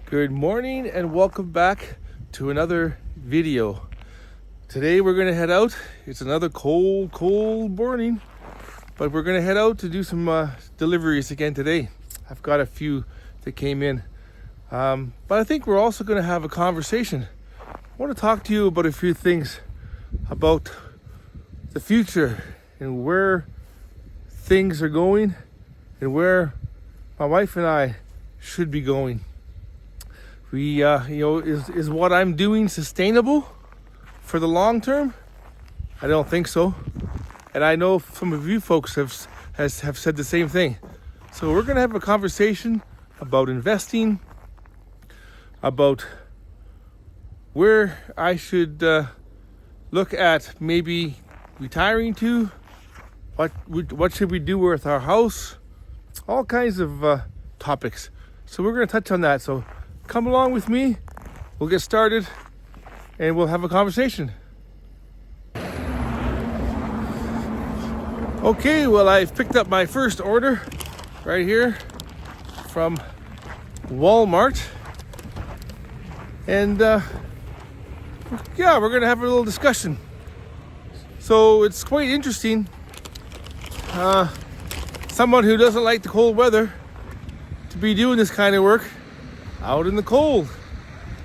Good morning and welcome back to another video. Today we're going to head out. It's another cold morning, but we're going to head out to do some deliveries again today. I've got a few that came in, but I think we're also going to have a conversation. I want to talk to you about a few things about the future and where things are going and where my wife and I should be going. Is what I'm doing sustainable for the long term? I don't think so. And I know some of you folks have said the same thing. So we're going to have a conversation about investing, about where I should look at maybe retiring to, what should we do with our house, all kinds of topics. So we're going to touch on that. So come along with me. We'll get started and we'll have a conversation. Okay, well, I've picked up my first order right here from Walmart. And we're going to have a little discussion. So it's quite interesting. Someone who doesn't like the cold weather to be doing this kind of work out in the cold.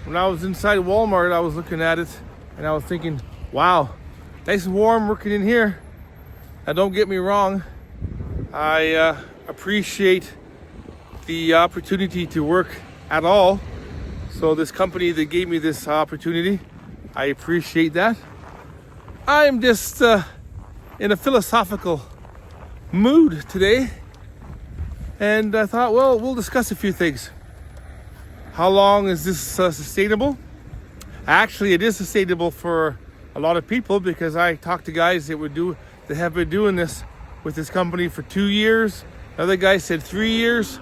When I was inside Walmart, I was looking at it and I was thinking, wow, nice and warm working in here. Now don't get me wrong, I appreciate the opportunity to work at all. So this company that gave me this opportunity, I appreciate that. I'm just in a philosophical mood today, and I thought, well, we'll discuss a few things. How long is this sustainable? Actually, it is sustainable for a lot of people because I talked to guys that have been doing this with this company for 2 years. Another guy said 3 years.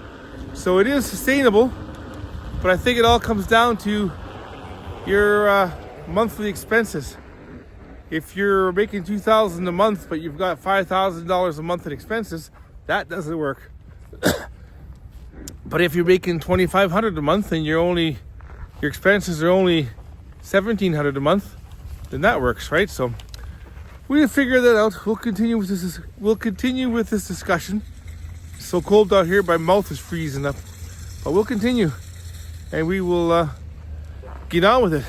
So it is sustainable, but I think it all comes down to your monthly expenses. If you're making $2,000 a month, but you've got $5,000 a month in expenses, that doesn't work. But if you're making $2,500 a month and your expenses are only $1,700 a month, then that works, right? So we'll figure that out. We'll continue with this discussion. It's so cold out here, my mouth is freezing up. But we'll continue, and we will get on with it.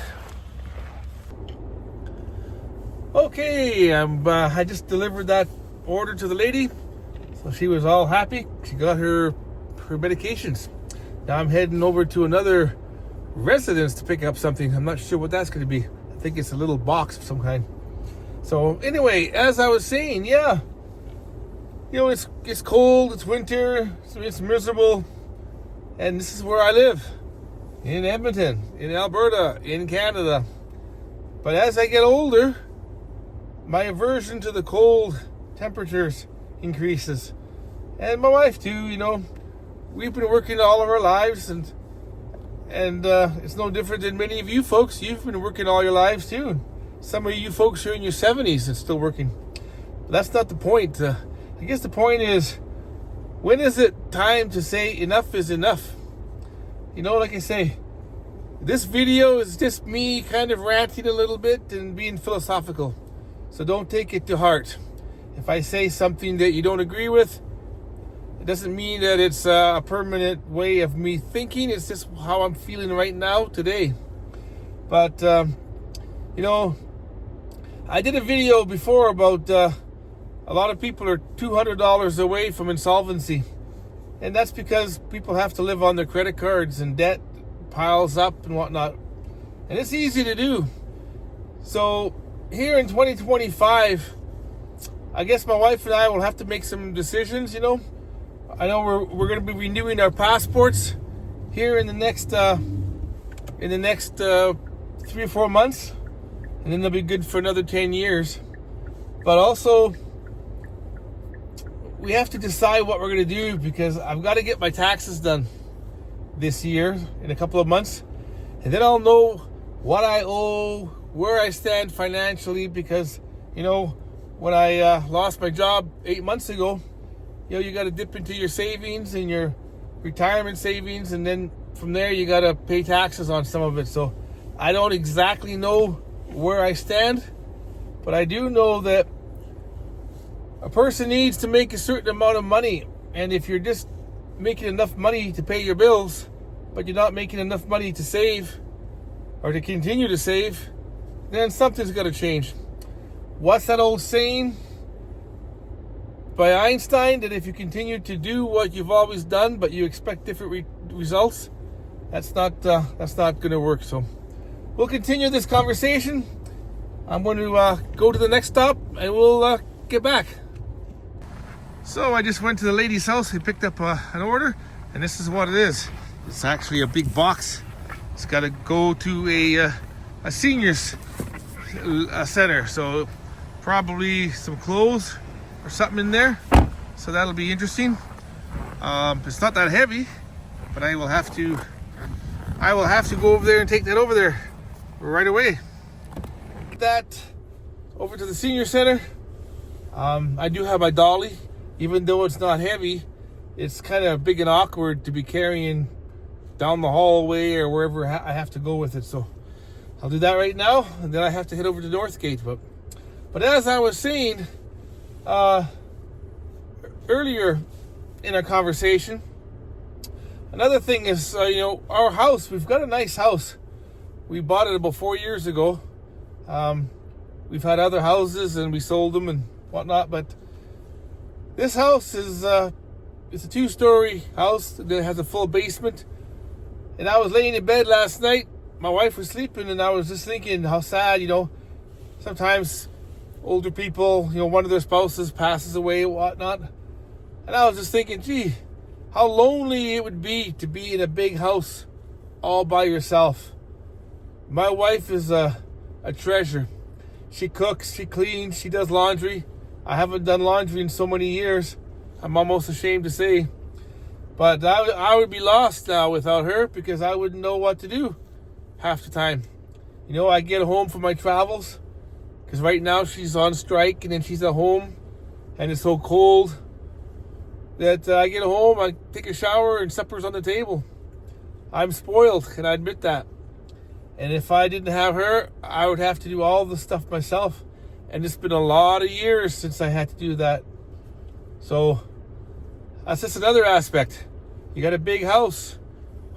Okay, I just delivered that order to the lady, so she was all happy. She got her medications. Now I'm heading over to another residence to pick up something. I'm not sure what that's going to be. I think it's a little box of some kind. So anyway, as I was saying, it's cold, it's winter, it's miserable, and this is where I live, in Edmonton, in Alberta, in Canada. But as I get older, my aversion to the cold temperatures increases, and my wife too. We've been working all of our lives, and it's no different than many of you folks. You've been working all your lives too. Some of you folks are in your 70s and still working. But that's not the point. I guess the point is, when is it time to say enough is enough? Like I say, this video is just me kind of ranting a little bit and being philosophical. So don't take it to heart. If I say something that you don't agree with, it doesn't mean that it's a permanent way of me thinking. It's just how I'm feeling right now, today. But, I did a video before about a lot of people are $200 away from insolvency. And that's because people have to live on their credit cards and debt piles up and whatnot. And it's easy to do. So here in 2025, I guess my wife and I will have to make some decisions, I know we're going to be renewing our passports here in the next 3 or 4 months, and then they'll be good for another 10 years. But also, we have to decide what we're going to do, because I've got to get my taxes done this year in a couple of months, and then I'll know what I owe, where I stand financially, because when I lost my job 8 months ago, you got to dip into your savings and your retirement savings, and then from there you gotta pay taxes on some of it. So I don't exactly know where I stand, but I do know that a person needs to make a certain amount of money, and if you're just making enough money to pay your bills, but you're not making enough money to save or to continue to save, then something's got to change. What's that old saying by Einstein, that if you continue to do what you've always done but you expect different results, that's not going to work. So we'll continue this conversation. I'm going to go to the next stop and we'll get back. So I just went to the lady's house. We picked up an order, and this is what it is. It's actually a big box. It's got to go to a seniors center, so probably some clothes or something in there. So that'll be interesting. It's not that heavy, but I will have to go over there and take that over there right away. That over to the senior center. I do have my dolly. Even though it's not heavy, it's kind of big and awkward to be carrying down the hallway or wherever I have to go with it. So I'll do that right now, and then I have to head over to Northgate. But as I was saying earlier in our conversation, another thing is, our house. We've got a nice house. We bought it about 4 years ago. We've had other houses and we sold them and whatnot, but this house is it's a 2-story house that has a full basement. And I was laying in bed last night. My wife was sleeping, and I was just thinking how sad, sometimes older people, one of their spouses passes away and whatnot. And I was just thinking, gee, how lonely it would be to be in a big house all by yourself. My wife is a treasure. She cooks, she cleans, she does laundry. I haven't done laundry in so many years, I'm almost ashamed to say. But I would be lost now without her, because I wouldn't know what to do half the time. I get home from my travels, because right now she's on strike, and then she's at home, and it's so cold that I get home, I take a shower, and supper's on the table. I'm spoiled, and I admit that. And if I didn't have her, I would have to do all the stuff myself. And it's been a lot of years since I had to do that. So that's just another aspect. You got a big house.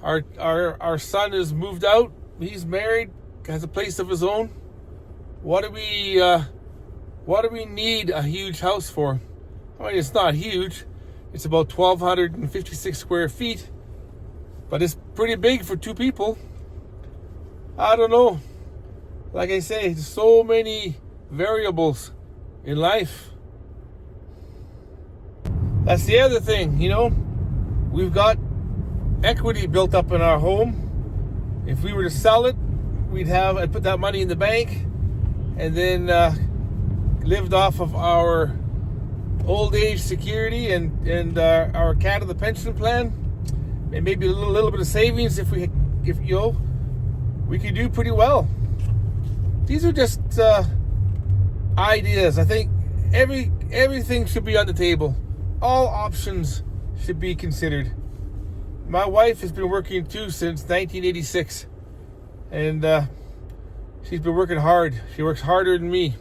Our son has moved out. He's married, has a place of his own. What do we need a huge house for? I mean, it's not huge. It's about 1,256 square feet, but it's pretty big for 2 people. I don't know. Like I say, there's so many variables in life. That's the other thing, we've got equity built up in our home. If we were to sell it, I'd put that money in the bank, and then lived off of our old age security and our cat of the pension plan, and maybe a little bit of savings if we could do pretty well. These are just ideas. I think everything should be on the table. All options should be considered. My wife has been working too since 1986, and she's been working hard. She works harder than me.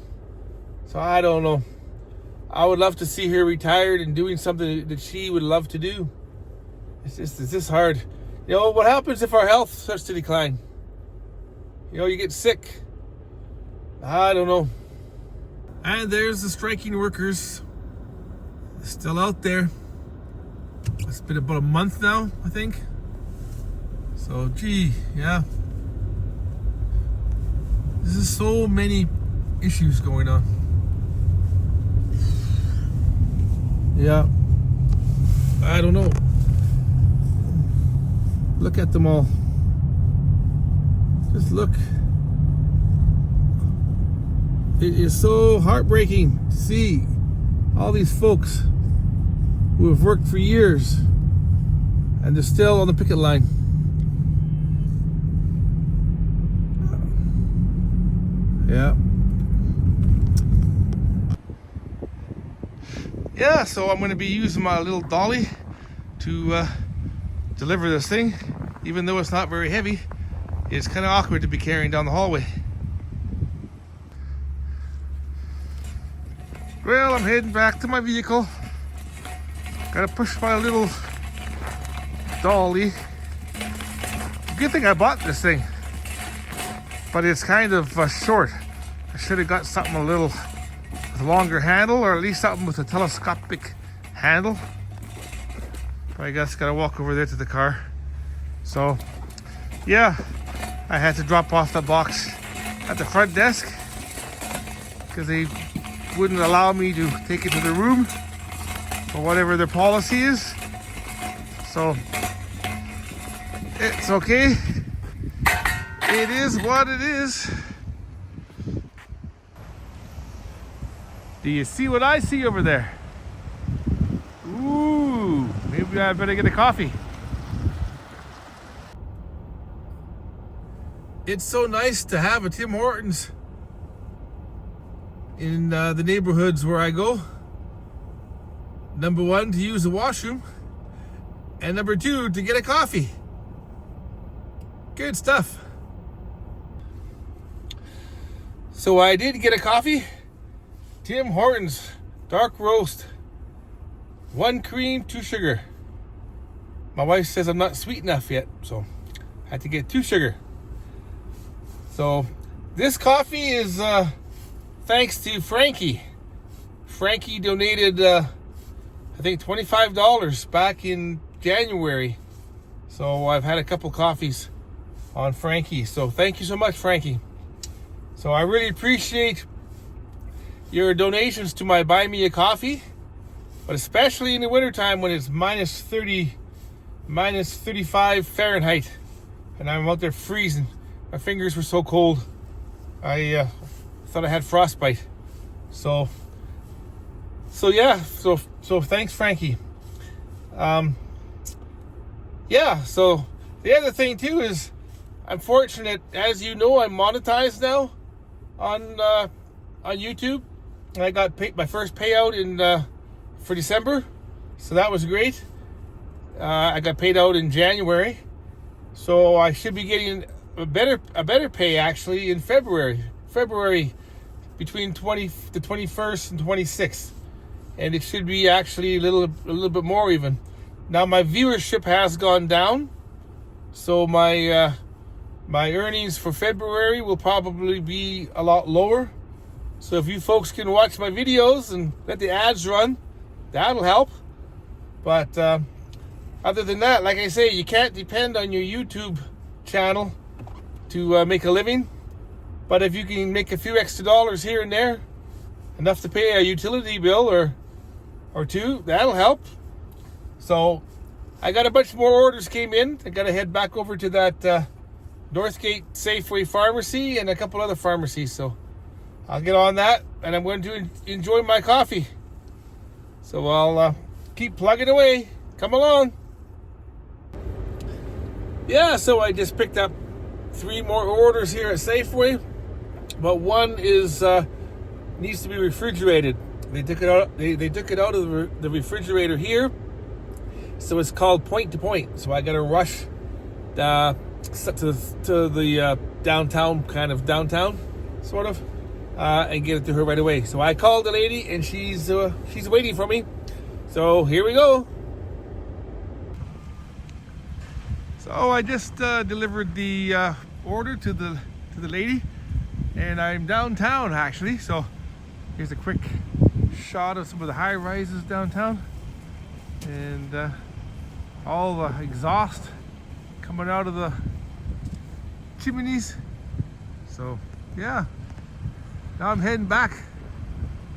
So I don't know. I would love to see her retired and doing something that she would love to do. It's just hard. What happens if our health starts to decline? You get sick. I don't know. And there's the striking workers still out there. It's been about a month now, I think. So, yeah. There's so many issues going on. Yeah. I don't know. Look at them all. Just look. It is so heartbreaking to see all these folks who have worked for years and they're still on the picket line. So I'm going to be using my little dolly to deliver this thing. even though it's not very heavy, it's kind of awkward to be carrying down the hallway. Well, I'm heading back to my vehicle. Gotta push my little dolly. Good thing I bought this thing, but it's kind of short. I should have got something a little with a longer handle, or at least something with a telescopic handle. But I guess gotta walk over there to the car. So yeah, I had to drop off the box at the front desk because they wouldn't allow me to take it to the room or whatever their policy is. So it's okay. It is what it is. Do you see what I see over there? Ooh, maybe I better get a coffee. It's so nice to have a Tim Hortons in the neighborhoods where I go. Number one, to use the washroom, and number two, to get a coffee. Good stuff. So I did get a coffee. Tim Hortons dark roast, 1 cream, 2 sugar. My wife says I'm not sweet enough yet, so I had to get 2 sugar. So this coffee is thanks to Frankie. Frankie donated I think $25 back in January. So I've had a couple coffees on Frankie. So thank you so much, Frankie. So I really appreciate your donations to my Buy Me a Coffee, but especially in the wintertime when it's minus 35 Fahrenheit, and I'm out there freezing. My fingers were so cold, I thought I had frostbite. So yeah, so thanks, Frankie. Yeah, so the other thing too is I'm fortunate, as you know, I'm monetized now on YouTube. I got my first payout for December, so that was great. I got paid out in January, so I should be getting a better pay actually in February between the 21st and 26th, and it should be actually a little bit more even. Now my viewership has gone down, so my earnings for February will probably be a lot lower. So if you folks can watch my videos and let the ads run, that'll help. But other than that, like I say, you can't depend on your YouTube channel to make a living. But if you can make a few extra dollars here and there, enough to pay a utility bill or two, that'll help. So I got a bunch more orders came in. I got to head back over to that Northgate Safeway Pharmacy and a couple other pharmacies. So I'll get on that, and I'm going to enjoy my coffee. So I'll keep plugging away. Come along. Yeah, so I just picked up 3 more orders here at Safeway, but one is needs to be refrigerated. They took it out. They took it out of the refrigerator here, so it's called point to point. So I got to rush to the downtown sort of. And get it to her right away. So I called the lady, and she's waiting for me. So here we go. So I just delivered the order to the lady, and I'm downtown actually. So here's a quick shot of some of the high rises downtown, and all the exhaust coming out of the chimneys. So yeah. Now I'm heading back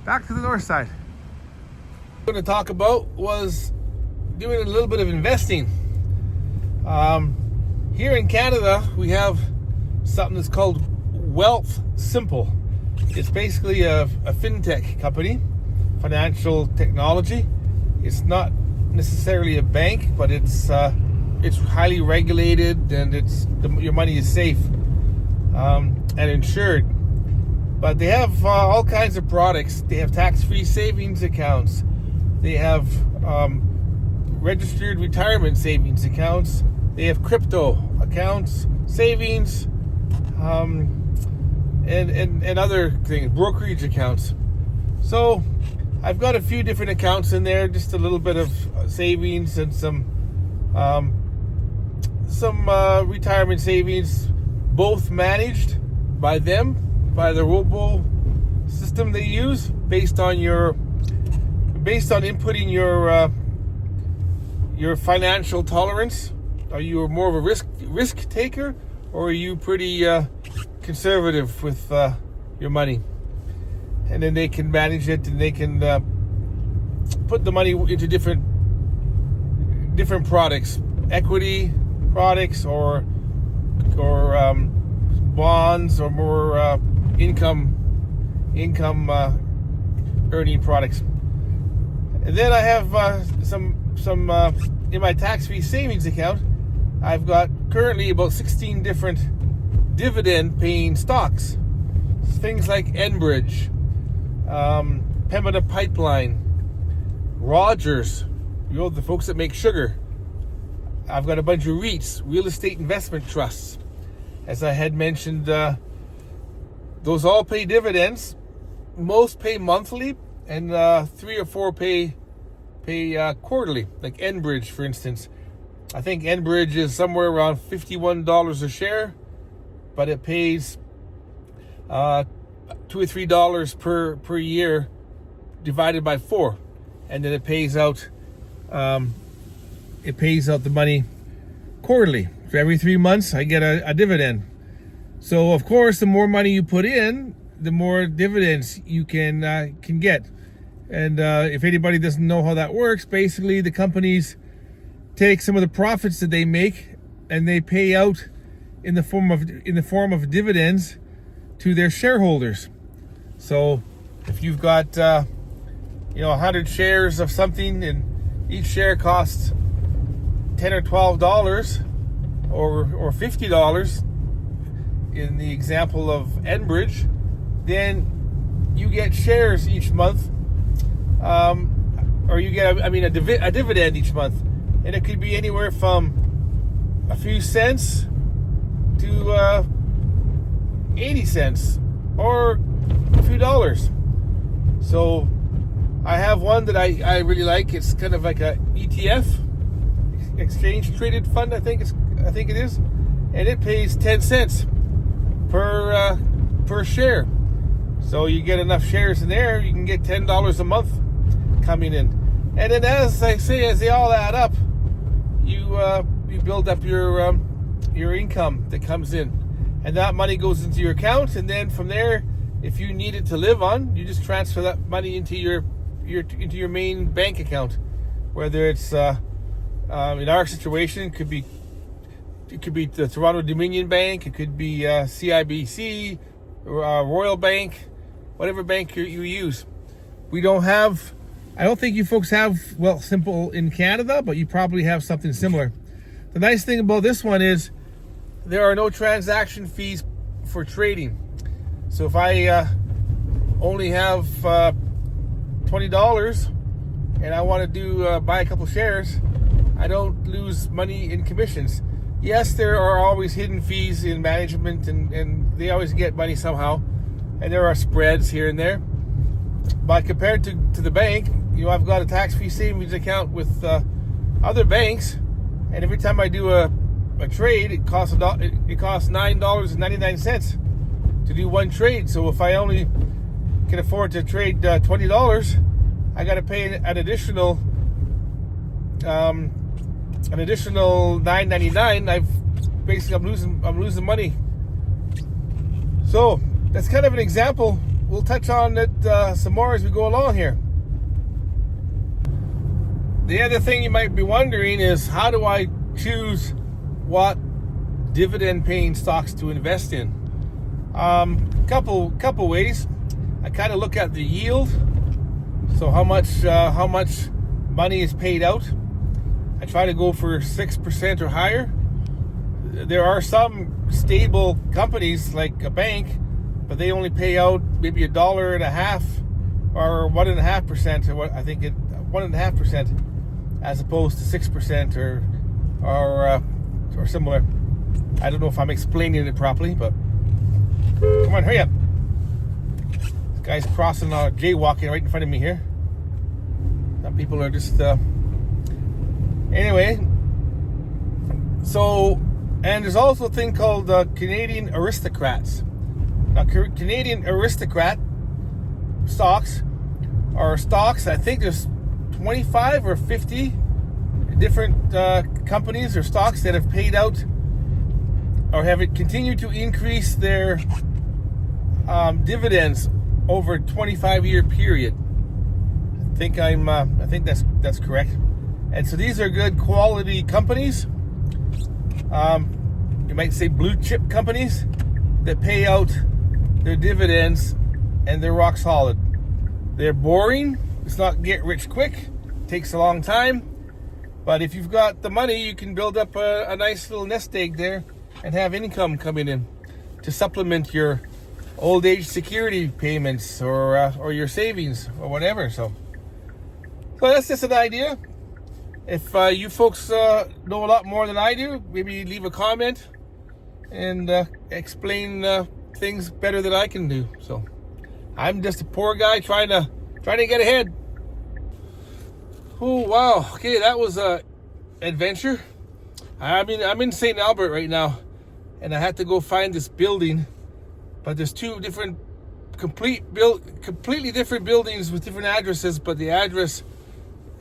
to the north side. What I'm going to talk about was doing a little bit of investing. Here in Canada, we have something that's called Wealth Simple. It's basically a fintech company, financial technology. It's not necessarily a bank, but it's highly regulated, and your money is safe and insured. But they have all kinds of products. They have tax-free savings accounts. They have registered retirement savings accounts. They have crypto accounts, savings, and other things, brokerage accounts. So I've got a few different accounts in there, just a little bit of savings and some retirement savings, both managed by them, by the robo system they use, based on inputting your financial tolerance. Are you more of a risk taker, or are you pretty conservative with your money? And then they can manage it, and they can put the money into different products, equity products, or bonds, or more income earning products. And then I have some in my tax-free savings account. I've got currently about 16 different dividend-paying stocks. Things like Enbridge, Pembina Pipeline, Rogers, the folks that make sugar. I've got a bunch of REITs, real estate investment trusts. As I had mentioned, those all pay dividends. Most pay monthly, and 3 or 4 pay quarterly. Like Enbridge, for instance. I think Enbridge is somewhere around $51 a share, but it pays $2 or $3 per year divided by 4, and then it pays out the money quarterly. For every 3 months, I get a dividend. So of course, the more money you put in, the more dividends you can get. And if anybody doesn't know how that works, basically the companies take some of the profits that they make and they pay out in the form of dividends to their shareholders. So if you've got 100 shares of something, and each share costs $10 or $12 or $50 in the example of Enbridge, then you get shares each month, or you get a dividend each month, and it could be anywhere from a few cents to 80 cents or a few dollars. So I have one that I really like. It's kind of like a ETF, exchange traded fund, I think it is, and it pays 10 cents per share. So you get enough shares in there, you can get $10 a month coming in. And then, as I say, as they all add up, you build up your income that comes in, and that money goes into your account. And then from there, if you need it to live on, you just transfer that money into your main bank account. Whether it's in our situation, it could be the Toronto Dominion Bank, it could be CIBC, Royal Bank, whatever bank you use. I don't think you folks have, Simple in Canada, but you probably have something similar. The nice thing about this one is there are no transaction fees for trading. So if I only have $20 and I want to buy a couple shares, I don't lose money in commissions. Yes, there are always hidden fees in management, and they always get money somehow, and there are spreads here and there. But compared to the bank, I've got a tax-free savings account with other banks, and every time I do a trade, it costs $9.99 to do one trade. So if I only can afford to trade $20, I got to pay an additional $9.99. I'm losing money. So that's kind of an example. We'll touch on it some more as we go along here. The other thing you might be wondering is, how do I choose what dividend-paying stocks to invest in? Couple ways. I kind of look at the yield. So how much money is paid out. I try to go for 6% or higher. There are some stable companies like a bank, but they only pay out maybe $1.50 or 1.5%, or what I think 1.5%, as opposed to 6% or or similar. I don't know if I'm explaining it properly, but come on, hurry up. This guy's crossing, jaywalking right in front of me here. Some people are just, anyway. So, and there's also a thing called Canadian aristocrats. Now, Canadian aristocrat stocks are stocks, I think there's 25 or 50 different companies or stocks that have paid out or have continued to increase their dividends over a 25-year period. I think that's correct. And so these are good quality companies. You might say blue chip companies that pay out their dividends, and they're rock solid. They're boring. It's not get rich quick. It takes a long time. But if you've got the money, you can build up a nice little nest egg there and have income coming in to supplement your old age security payments or your savings or whatever. So that's just an idea. If you folks know a lot more than I do, maybe leave a comment and explain things better than I can do. So I'm just a poor guy trying to get ahead. Oh wow! Okay, that was a adventure. I'm in St. Albert right now, and I had to go find this building. But there's two different, completely different buildings with different addresses. But the address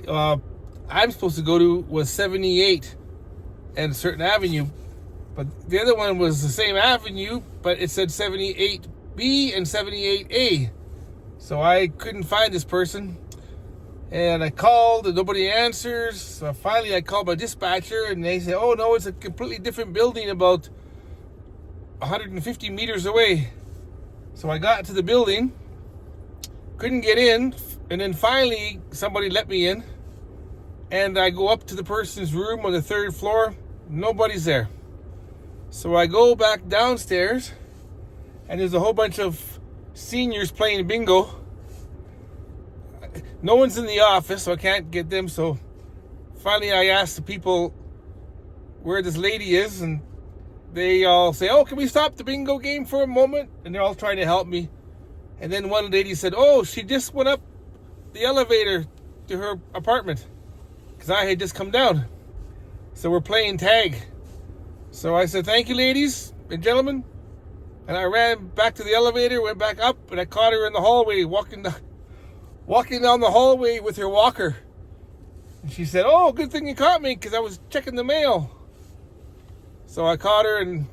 I'm supposed to go to was 78 and a certain avenue, but the other one was the same avenue, but it said 78B and 78A. So I couldn't find this person, and I called and nobody answers. So finally I called my dispatcher, and they said, oh no, it's a completely different building about 150 meters away. So I got to the building, couldn't get in, and then finally somebody let me in. And I go up to the person's room on the 3rd floor. Nobody's there. So I go back downstairs, and there's a whole bunch of seniors playing bingo. No one's in the office, so I can't get them. So finally I asked the people where this lady is, and they all say, oh, can we stop the bingo game for a moment? And they're all trying to help me. And then one lady said, oh, she just went up the elevator to her apartment, because I had just come down. So we're playing tag. So I said, thank you, ladies and gentlemen. And I ran back to the elevator, went back up, and I caught her in the hallway, walking down the hallway with her walker. And she said, oh, good thing you caught me, because I was checking the mail. So I caught her, and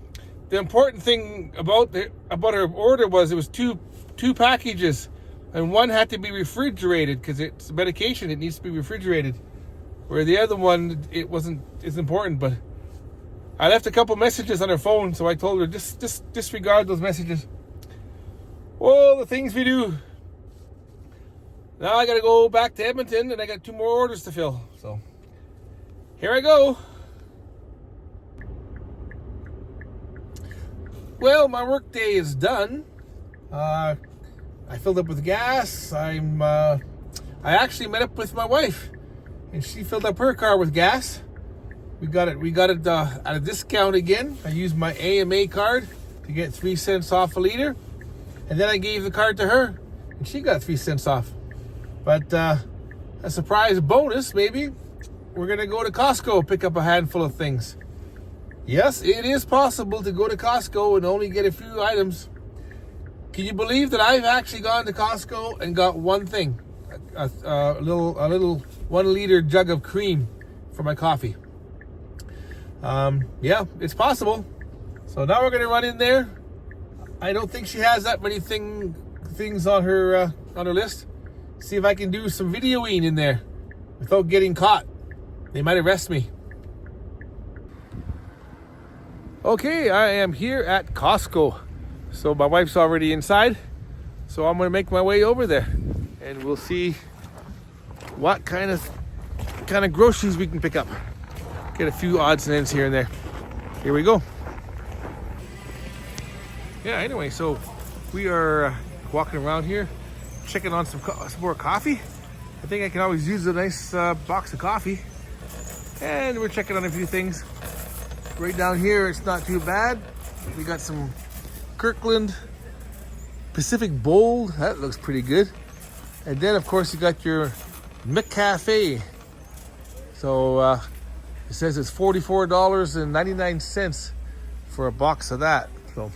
the important thing about her order was it was two packages, and one had to be refrigerated, because it's medication, it needs to be refrigerated. Where the other one, it wasn't as important, but I left a couple messages on her phone, so I told her, just disregard those messages. Well, the things we do. Now I gotta go back to Edmonton, and I got 2 more orders to fill. So here I go. Well, my work day is done. I filled up with gas. I actually met up with my wife, and she filled up her car with gas. We got it at a discount again. I used my AMA card to get 3 cents off a liter, and then I gave the card to her, and she got 3 cents off. But a surprise bonus, maybe, we're gonna go to Costco, pick up a handful of things. Yes, it is possible to go to Costco and only get a few items. Can you believe that I've actually gone to Costco and got one thing? A little 1 liter jug of cream for my coffee. Yeah, it's possible. So now we're gonna run in there. I don't think she has that many things on her list. See if I can do some videoing in there without getting caught. They might arrest me. Okay, I am here at Costco. So my wife's already inside. So I'm gonna make my way over there, and we'll see what kind of groceries we can pick up. Get a few odds and ends here and there. Here we go. Yeah, anyway, so we are walking around here, checking on some more coffee. I think I can always use a nice box of coffee. And we're checking on a few things. Right down here, it's not too bad. We got some Kirkland Pacific Bold. That looks pretty good. And then, of course, you got your McCafe. So it says it's $44.99 for a box of that. So,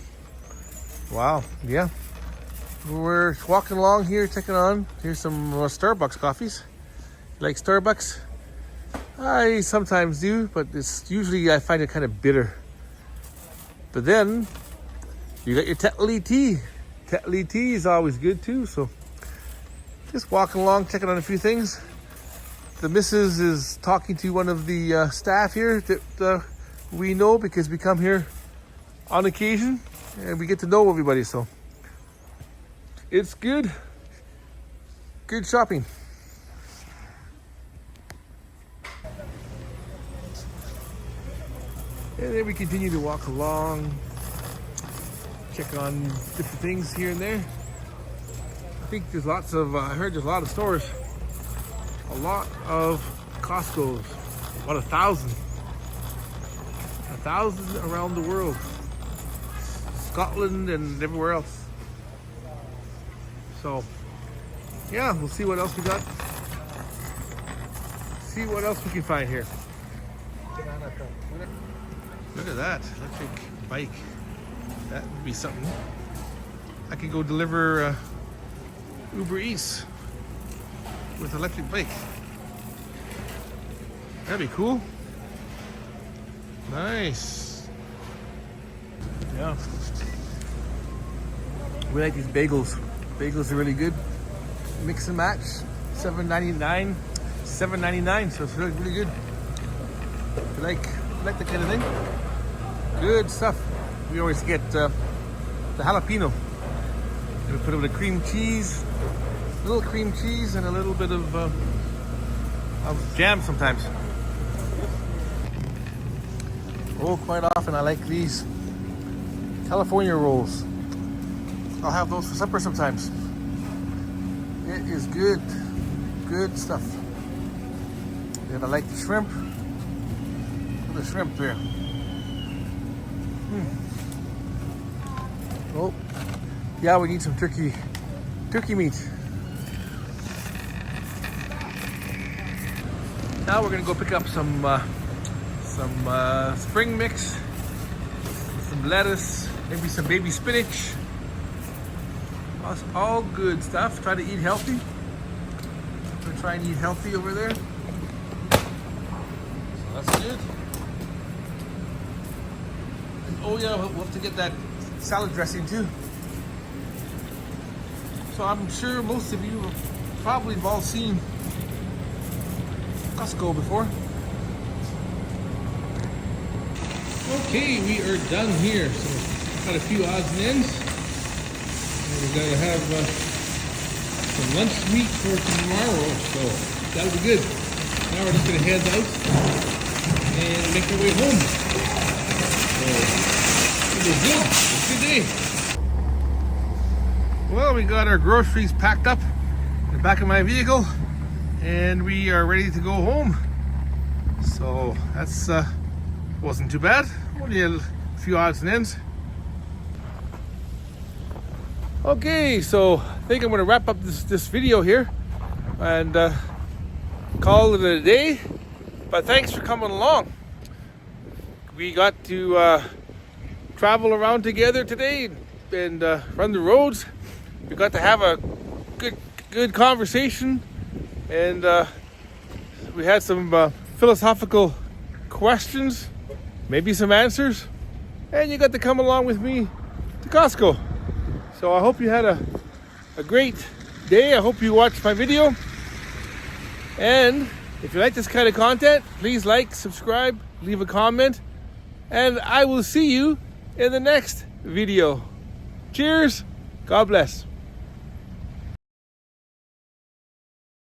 wow, yeah. We're walking along here, checking on. Here's some Starbucks coffees. You like Starbucks? I sometimes do, but it's usually I find it kind of bitter. But then you got your Tetley tea. Tetley tea is always good too. So just walking along, checking on a few things. The missus is talking to one of the staff here that we know because we come here on occasion and we get to know everybody. So it's good shopping. And then we continue to walk along, check on different things here and there. I think there's lots of, I heard there's a lot of stores, a lot of Costco's, about 1,000. 1,000 around the world, Scotland and everywhere else. So, yeah, we'll see what else we got. See what else we can find here. Look at that, electric bike. That would be something. I could go deliver Uber Eats with electric bike. That'd be cool. Nice. Yeah. We like these bagels. Bagels are really good. Mix and match. $7.99. $7.99. So it's really, really good. If you like that kind of thing. Good stuff. We always get the jalapeno. And we put it with a cream cheese, a little cream cheese, and a little bit of jam sometimes. Oh, quite often I like these California rolls. I'll have those for supper sometimes. It is good, good stuff. And I like the shrimp. The shrimp there. Oh, yeah, we need some turkey meat. Now we're gonna go pick up some spring mix, some lettuce, maybe some baby spinach. That's all good stuff. Try to eat healthy. We're trying to eat healthy over there. So that's good. And oh yeah, we'll have to get that salad dressing too. So I'm sure most of you probably have all seen Costco before. Okay, we are done here. So got a few odds and ends. And we're gonna have some lunch meat for tomorrow, so that'll be good. Now we're just gonna head out and make our way home. So it was good. It was a good day. Well, we got our groceries packed up in the back of my vehicle, and we are ready to go home. So that's wasn't too bad. Only a few odds and ends. Okay, so I think I'm going to wrap up this video here and call it a day. But thanks for coming along. We got to travel around together today and run the roads. We got to have a good conversation, and we had some philosophical questions, maybe some answers, and you got to come along with me to Costco. So I hope you had a great day. I hope you watched my video, and if you like this kind of content, please like, subscribe, leave a comment, and I will see you in the next video. Cheers. God bless.